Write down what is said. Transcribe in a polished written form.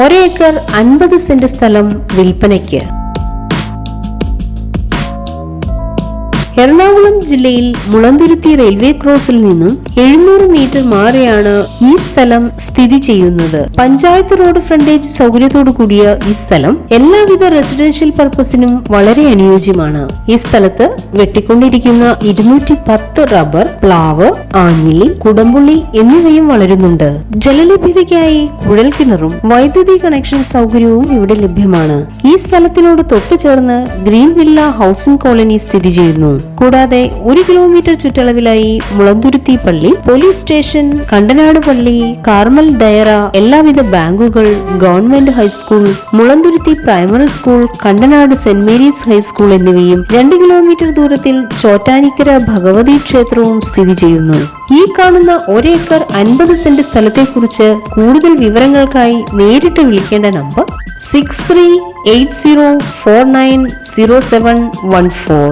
ഒരേക്കർ 50 സെന്റ് സ്ഥലം വിൽപ്പനയ്ക്ക്. എറണാകുളം ജില്ലയിൽ മുളന്തുരുത്തി റെയിൽവേ ക്രോസിൽ നിന്നും 700 മീറ്റർ മാറിയാണ് ഈ സ്ഥലം സ്ഥിതി ചെയ്യുന്നത്. പഞ്ചായത്ത് റോഡ് ഫ്രണ്ടേജ് സൗകര്യത്തോടു കൂടിയ ഈ സ്ഥലം എല്ലാവിധ റെസിഡൻഷ്യൽ പർപ്പസിനും വളരെ അനുയോജ്യമാണ്. ഈ സ്ഥലത്ത് വെട്ടിക്കൊണ്ടിരിക്കുന്ന 210 റബ്ബർ, പ്ലാവ്, ആഞ്ഞിലി, കുടംപുള്ളി എന്നിവയും വളരുന്നുണ്ട്. ജലലഭ്യതയ്ക്കായി കുഴൽ കിണറും വൈദ്യുതി കണക്ഷൻ സൗകര്യവും ഇവിടെ ലഭ്യമാണ്. ഈ സ്ഥലത്തിനോട് തൊട്ടു ചേർന്ന് ഗ്രീൻ വില്ല ഹൗസിംഗ് കോളനി സ്ഥിതി ചെയ്യുന്നു. കൂടാതെ 1 കിലോമീറ്റർ ചുറ്റളവിലായി മുളന്തുരുത്തി പള്ളി, പോലീസ് സ്റ്റേഷൻ, കണ്ടനാട് പള്ളി, കാർമൽ ദയറ, എല്ലാവിധ ബാങ്കുകൾ, government high school, Mulanthuruthy primary school, Kandanad saint Mary's high school എന്നിവയും 2 കിലോമീറ്റർ ദൂരത്തിൽ ചോറ്റാനിക്കര ഭഗവതി ക്ഷേത്രവും സ്ഥിതി ചെയ്യുന്നു. ഈ കാണുന്ന ഒരേക്കർ 50 സെന്റ് സ്ഥലത്തെക്കുറിച്ച് കൂടുതൽ വിവരങ്ങൾക്കായി നേരിട്ട് വിളിക്കേണ്ട നമ്പർ 6380490714.